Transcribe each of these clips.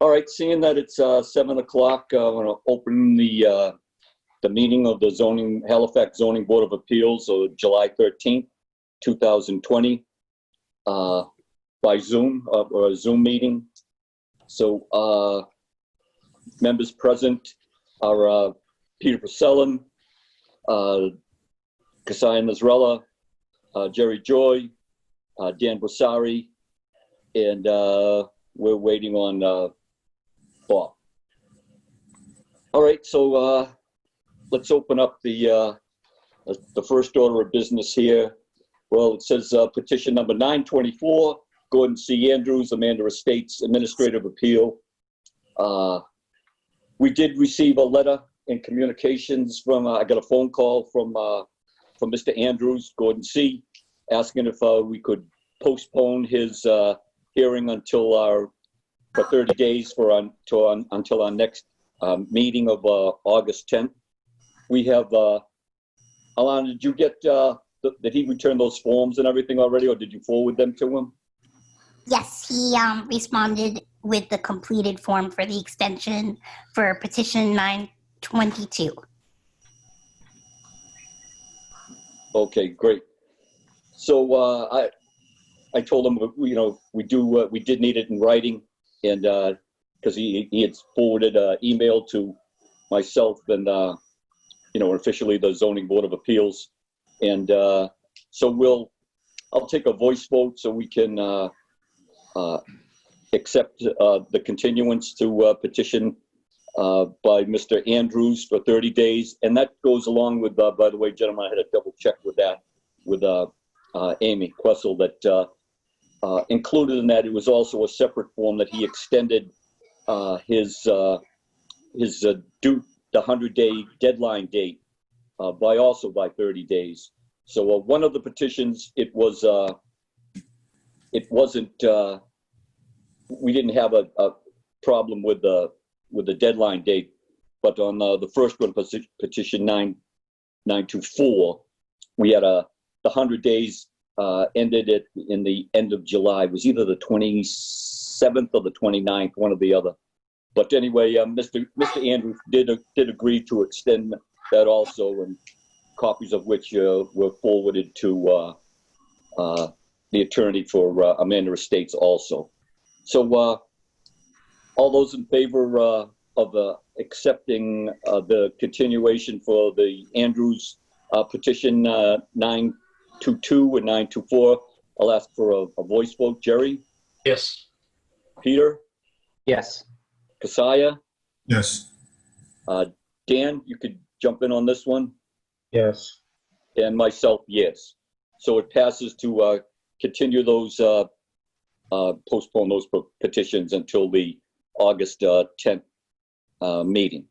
All right, seeing that it's 7 o'clock, I want to open the meeting of the Halifax Zoning Board of Appeals of July 13th, 2020 by Zoom, or a Zoom meeting. So members present are Peter Purcellin, Kasaya Nasrella, Jerry Joy, Dan Brasari, and we're waiting on Bob. All right, so let's open up the first order of business here. Well, it says petition number 924, Gordon C. Andrews, Amanda Estates Administrative Appeal. We did receive a letter in communications from, I got a phone call from Mr. Andrews, Gordon C., asking if we could postpone his hearing until for 30 days until our next meeting of August 10th. We have, Alana, did you get, did he return those forms and everything already, or did you forward them to him? Yes, he responded with the completed form for the extension for petition 922. Okay, great. So I told him, you know, we did need it in writing, and because he had forwarded an email to myself and you know, officially the Zoning Board of Appeals, and so I'll take a voice vote so we can accept the continuance to petition by Mr. Andrews for 30 days, and that goes along with, by the way, gentlemen, I had to double check with that with Amy Quessel, that included in that, it was also a separate form that he extended his the 100-day deadline date by 30 days. So one of the petitions, it wasn't, we didn't have a problem with the deadline date, but on the first one, petition 924, we had the 100 days ended in the end of July. It was either the 27th or the 29th, one or the other. But anyway, Mr. Andrews did agree to extend that also, and copies of which were forwarded to the attorney for Amanda Estates also. So all those in favor of accepting the continuation for the Andrews petition 922 and 924, I'll ask for a voice vote. Jerry? Yes. Peter? Yes. Kasaya? Yes. Dan, you could jump in on this one? Yes. And myself, yes. So it passes to continue those, postpone those petitions until the August 10th meeting.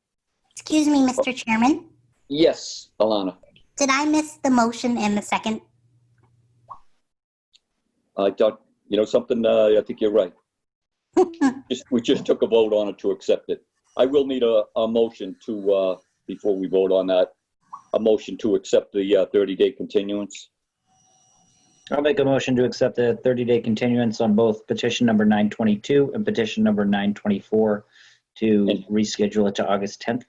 Excuse me, Mr. Chairman. Yes, Alana. Did I miss the motion and the second? I thought, you know something, I think you're right. We just took a vote on it to accept it. I will need a motion to, before we vote on that, a motion to accept the 30-day continuance. I'll make a motion to accept the 30-day continuance on both petition number 922 and petition number 924 to reschedule it to August 10th.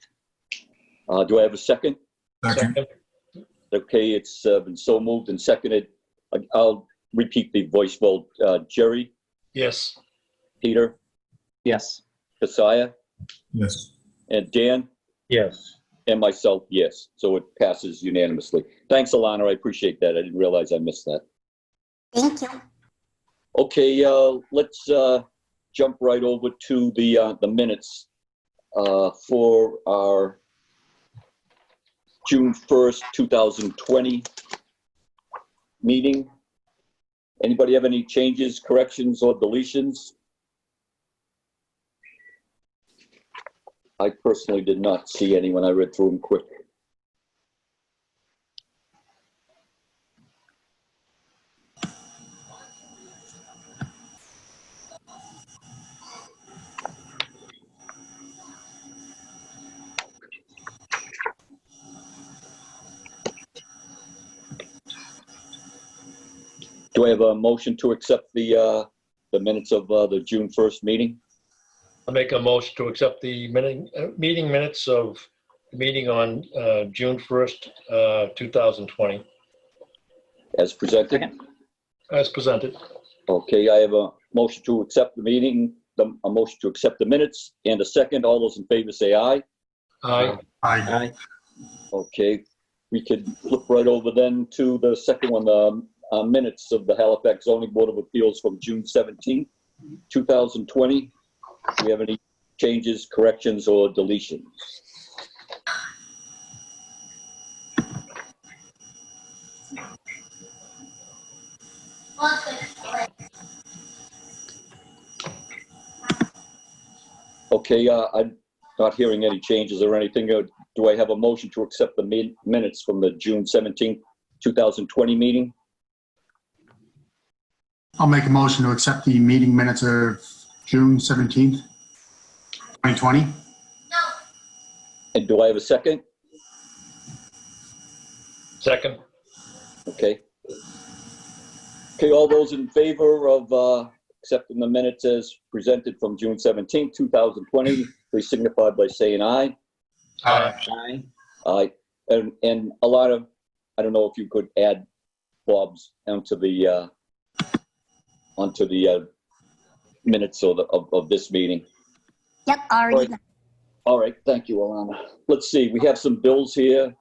Do I have a second? Second. Okay, it's been so moved and seconded. I'll repeat the voice vote. Jerry? Yes. Peter? Yes. Kasaya? Yes. And Dan? Yes. And myself, yes. So it passes unanimously. Thanks, Alana. I appreciate that. I didn't realize I missed that. Thank you. Okay, let's jump right over to the minutes for our June 1st, 2020 meeting. Anybody have any changes, corrections, or deletions? I personally did not see any when I read through them quick. Do I have a motion to accept the minutes of the June 1st meeting? I'll make a motion to accept the meeting minutes of the meeting on June 1st, 2020, As presented? Second. as presented. Okay, I have a motion to accept the meeting, a motion to accept the minutes, and a second. All those in favor say aye. Aye. Aye. Aye. Okay, we could flip right over then to the second one, the minutes of the Halifax Zoning Board of Appeals from June 17th, 2020. Do we have any changes, corrections, or deletions? Okay, I'm not hearing any changes or anything. Do I have a motion to accept the minutes from the June 17th, 2020 meeting? I'll make a motion to accept the meeting minutes of June 17th, 2020. And do I have a second? Second. Okay. Okay, all those in favor of accepting the minutes as presented from June 17th, 2020, please signify by saying aye. Aye. Aye. Aye. And a lot of, I don't know if you could add Bob's onto the minutes of this meeting. Yep, already. Right. All right, thank you, Alana. Let's see, we have some bills here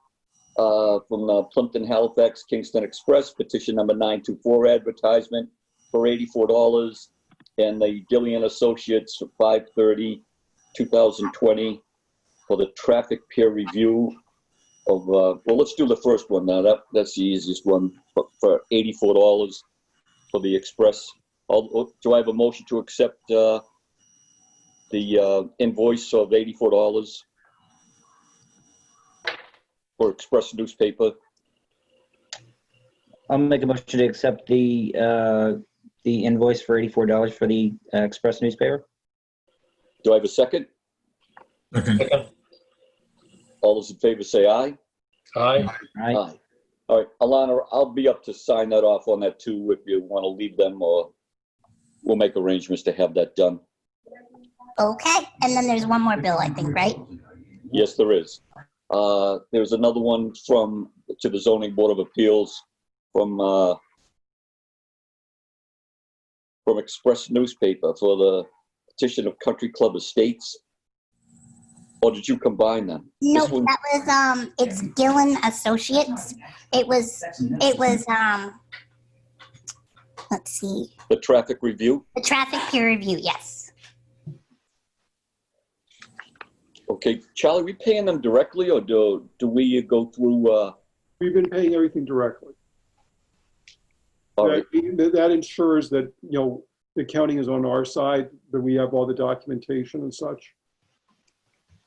from Plimpton, Halifax, Kingston Express, petition number 924, advertisement for $84, and the Gillian Associates for 5/30/2020 for the traffic peer review of, well, let's do the first one now. That's the easiest one, for $84 for the Express. Do I have a motion to accept the invoice of $84 for Express newspaper? I'll make a motion to accept the invoice for $84 for the Express newspaper. Do I have a second? Second. Second. All those in favor say aye. Aye. Aye. Aye. All right, Alana, I'll be up to sign that off on that too if you want to leave them, or we'll make arrangements to have that done. Okay, and then there's one more bill, I think, right? Yes, there is. There's another one to the Zoning Board of Appeals from Express newspaper for the petition of Country Club Estates. Or did you combine them? No, This one- that was it's Gillen Associates. It was let's see, The traffic review? the traffic peer review. Yes. Okay, Charlie, we paying them directly, or do we go through, We've been paying everything directly. all right, That ensures that, the accounting is on our side, that we have all the documentation and such.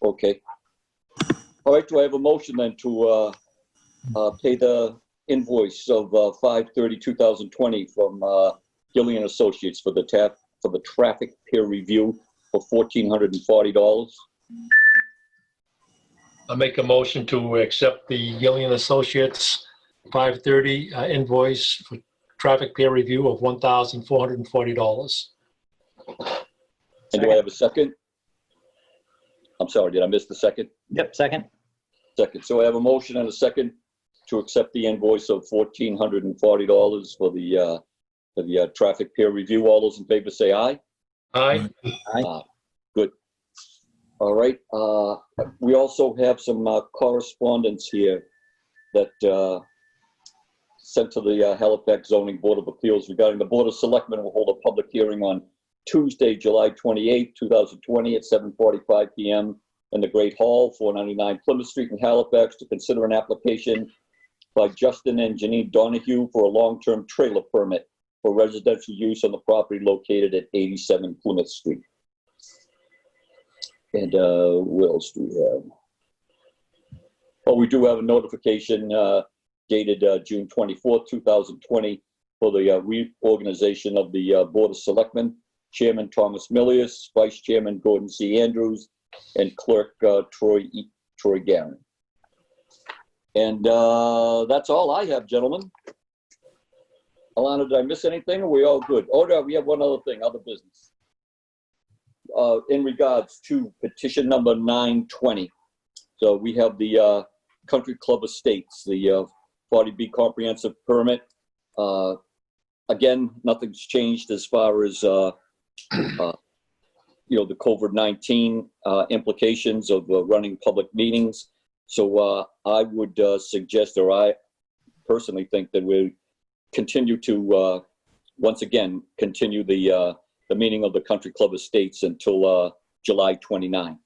okay. All right, do I have a motion then to pay the invoice of 5/30/2020 from Gillian Associates for the traffic peer review for $1,440? I'll make a motion to accept the Gillian Associates 5/30 invoice for traffic peer review of $1,440. And do I have a second? I'm sorry, did I miss the second? Yep, second. Second. So I have a motion and a second to accept the invoice of $1,440 for the traffic peer review. All those in favor say aye. Aye. Aye. Good. All right. We also have some correspondence here that sent to the Halifax Zoning Board of Appeals regarding the Board of Selectmen will hold a public hearing on Tuesday, July 28, 2020 at 7:45 p.m. in the Great Hall, 499 Plymouth Street in Halifax, to consider an application by Justin and Janine Donahue for a long-term trailer permit for residential use on the property located at 87 Plymouth Street. And what else do we have? Oh, we do have a notification dated June 24th, 2020 for the reorganization of the Board of Selectmen. Chairman Thomas Milius, Vice Chairman Gordon C. Andrews, and Clerk Troy Garin. And that's all I have, gentlemen. Alana, did I miss anything? Are we all good? Oh, no, we have one other thing, other business. in regards to petition number 920. So we have the Country Club Estates, the 40B comprehensive permit. Again, nothing's changed as far as the COVID-19 implications of running public meetings. So I would suggest, or I personally think that we continue to once again continue the meeting of the Country Club Estates until July 29th,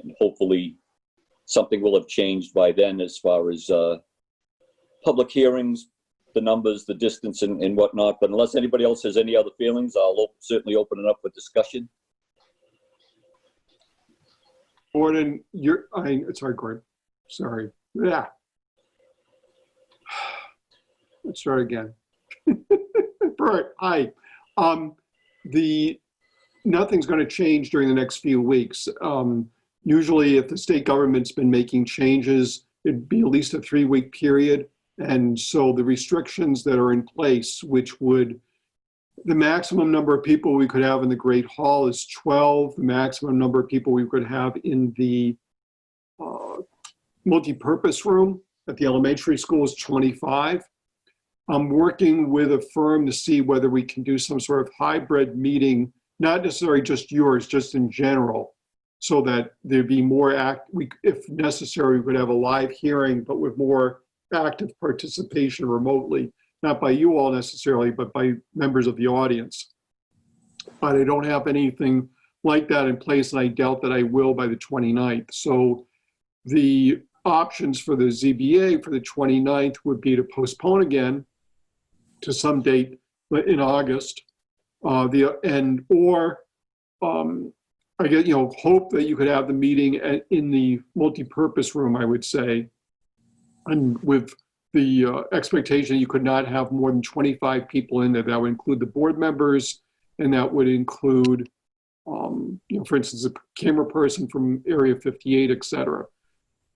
and hopefully something will have changed by then as far as public hearings, the numbers, the distance, and whatnot. But unless anybody else has any other feelings, I'll certainly open it up for discussion. Gordon, sorry, Gordon. Sorry. Yeah. Let's start again. Bert, hi. Nothing's going to change during the next few weeks. Usually, if the state government's been making changes, it'd be at least a 3-week period. And so the restrictions that are in place, which would, the maximum number of people we could have in the Great Hall is 12. The maximum number of people we could have in the multi-purpose room at the elementary school is 25. I'm working with a firm to see whether we can do some sort of hybrid meeting, not necessarily just yours, just in general, so that there'd be more if necessary, we could have a live hearing, but with more active participation remotely, not by you all necessarily, but by members of the audience. But I don't have anything like that in place, and I doubt that I will by the 29th. So the options for the ZBA for the 29th would be to postpone again to some date in August, I guess, hope that you could have the meeting in the multi-purpose room, I would say, and with the expectation you could not have more than 25 people in there. That would include the board members, and that would include, for instance, a camera person from Area 58, et cetera.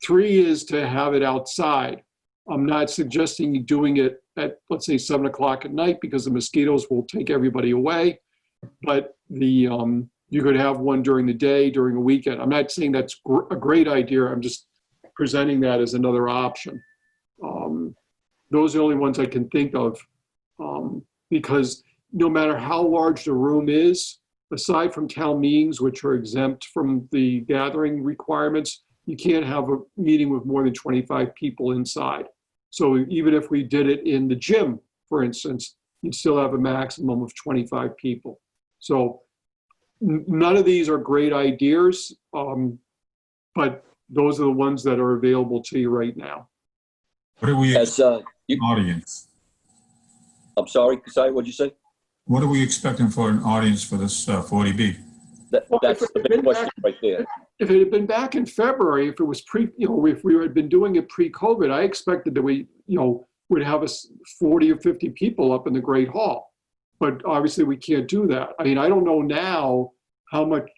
3 is to have it outside. I'm not suggesting you doing it at, let's say, 7 o'clock at night, because the mosquitoes will take everybody away. But you could have one during the day, during a weekend. I'm not saying that's a great idea. I'm just presenting that as another option. Those are the only ones I can think of, because no matter how large the room is, aside from town meetings, which are exempt from the gathering requirements, you can't have a meeting with more than 25 people inside. So even if we did it in the gym, for instance, you'd still have a maximum of 25 people. So none of these are great ideas, but those are the ones that are available to you right now. What are we As audience? I'm sorry, Kasai, what'd you say? What are we expecting for an audience for this 40B? That's the big question right there. If it had been back in February, if it was if we had been doing it pre-COVID, I expected that we, would have 40 or 50 people up in the Great Hall. But obviously we can't do that. I mean, I don't know now how much,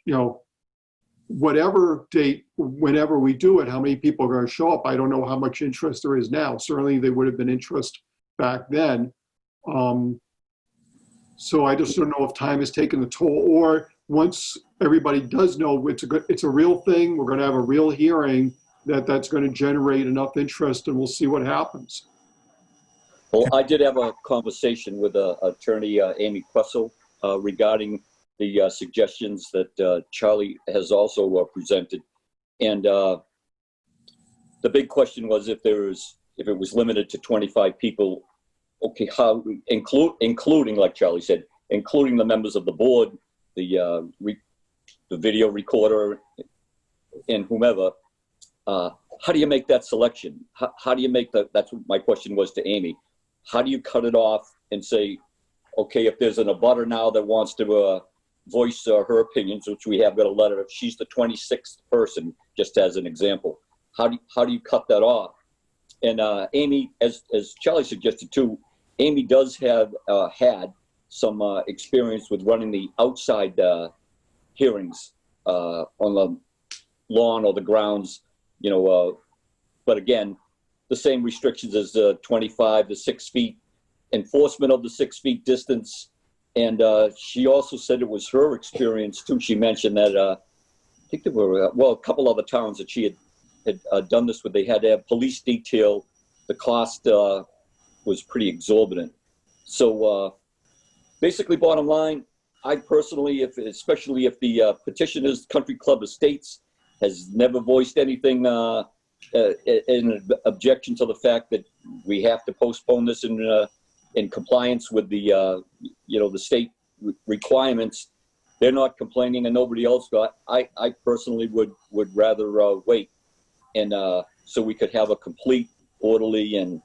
whatever date, whenever we do it, how many people are going to show up. I don't know how much interest there is now. Certainly there would have been interest back then. So I just don't know if time has taken the toll, or once everybody does know it's a real thing, we're going to have a real hearing, that's going to generate enough interest, and we'll see what happens. Well, I did have a conversation with attorney Amy Questle regarding the suggestions that Charlie has also presented, and the big question was if it was limited to 25 people. Okay, how including, like Charlie said, including the members of the board, the video recorder, and whomever. How do you make that selection? How do you make that? That's what my question was to Amy. How do you cut it off and say, okay, if there's an abutter now that wants to voice her opinions, which we have got a letter, if she's the 26th person, just as an example, how do you cut that off? And Amy, as Charlie suggested too, Amy does have had some experience with running the outside hearings on the lawn or the grounds, but again, the same restrictions as 25 to 6 feet, enforcement of the 6 feet distance, And she also said it was her experience too. She mentioned that I think there were a couple other towns that she had done this with. They had to have police detail. The cost was pretty exorbitant. So basically, bottom line, I personally, especially if the petitioner's Country Club Estates has never voiced anything in objection to the fact that we have to postpone this in compliance with the the state requirements, they're not complaining and nobody else got. I personally would rather wait, and so we could have a complete, orderly, and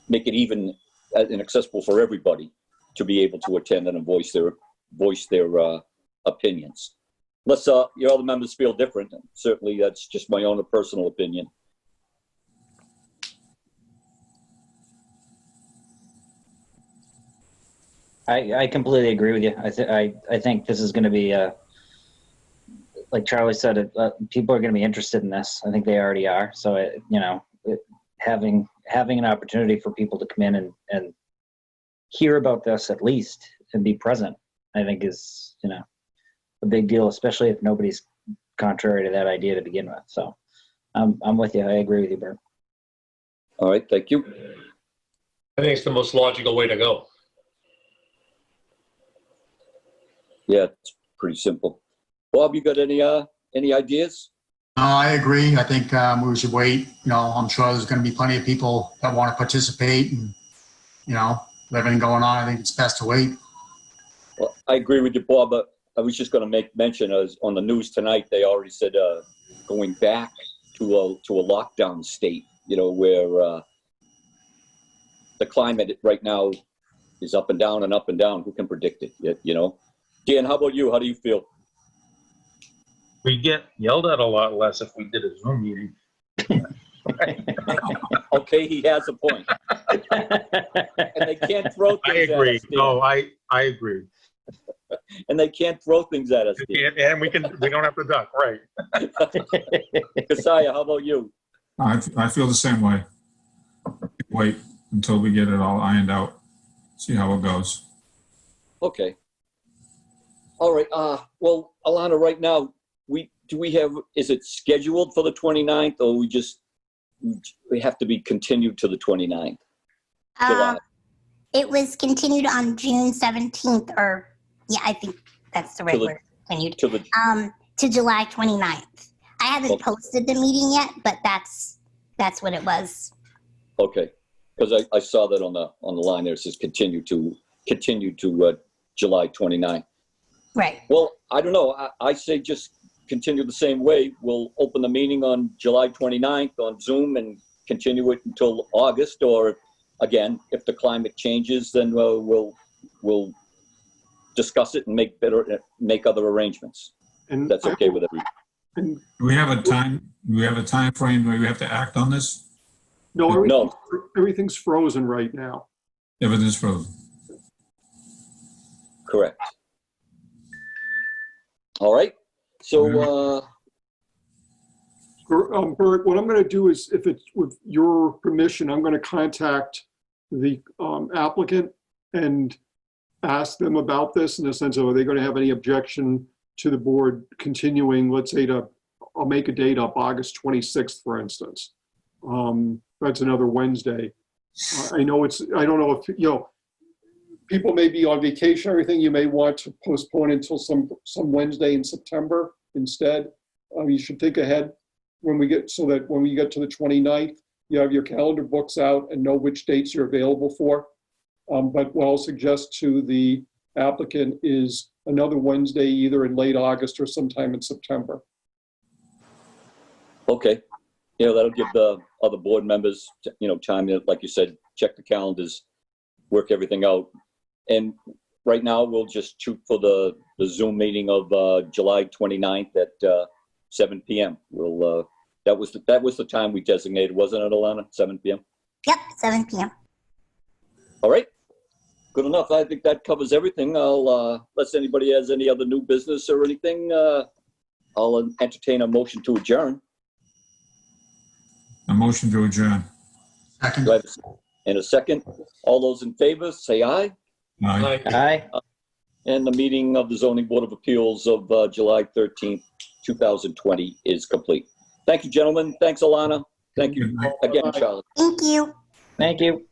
make it even and accessible for everybody to be able to attend and voice their opinions. Unless your other members feel different, certainly that's just my own personal opinion. I completely agree with you. I think this is going to be, like Charlie said, people are going to be interested in this. I think they already are. So, having an opportunity for people to come in and hear about this at least and be present, I think is, a big deal, especially if nobody's contrary to that idea to begin with. So I'm with you. I agree with you, Bert. All right, thank you. I think it's the most logical way to go. Yeah, it's pretty simple. Bob, you got any ideas? I agree. I think we should wait. I'm sure there's going to be plenty of people that want to participate, and with everything going on, I think it's best to wait. Well, I agree with you, Bob, but I was just going to make mention, as on the news tonight, they already said going back to a lockdown state, where the climate right now is up and down and up and down. Who can predict it? Dan, how about you? How do you feel? We get yelled at a lot less if we did a Zoom meeting. Okay, he has a point. And they can't throw I things agree. at us. Dan. No, I agree. And they can't throw things at us. And we don't have to duck, right? Kasaya, how about you? I feel the same way. Wait until we get it all ironed out. See how it goes. Okay. All right. Well, Alana, right now, is it scheduled for the 29th, or we have to be continued to the 29th? July. It was continued on June 17th, or yeah, I think that's the right word. Continued to July 29th. I haven't posted the meeting yet, but that's what it was. Okay, because I saw that on the line there. It says continue to July 29th. Right. Well, I don't know. I say just continue the same way. We'll open the meeting on July 29th on Zoom and continue it until August, or again, if the climate changes, then we'll discuss it and make other arrangements. And That's okay with everyone. And Do we have a time frame where we have to act on this? no, everything's frozen right now. Everything's frozen. Correct. All right. So, Bert, what I'm going to do is, if it's with your permission, I'm going to contact the applicant and ask them about this in the sense of, are they going to have any objection to the board continuing, let's say I'll make a date up, August 26th, for instance. That's another Wednesday. I don't know if, people may be on vacation or everything. You may want to postpone until some Wednesday in September instead. You should think ahead so that when we get to the 29th, you have your calendar books out and know which dates you're available for. But what I'll suggest to the applicant is another Wednesday, either in late August or sometime in September. okay. That'll give the other board members, time to, like you said, check the calendars, work everything out. And right now, we'll just shoot for the Zoom meeting of July 29th at 7 p.m. That was the time we designated, wasn't it, Alana? 7 p.m. Yep, 7 p.m. All right, good enough. I think that covers everything. Unless anybody has any other new business or anything, I'll entertain a motion to adjourn. A motion to adjourn. Second. Do I have in a second? All those in favor, say aye. Aye. Aye. And the meeting of the Zoning Board of Appeals of July 13th, 2020 is complete. Thank you, gentlemen. Thanks, Alana. Thank you again, Charlie. Thank you. Thank you.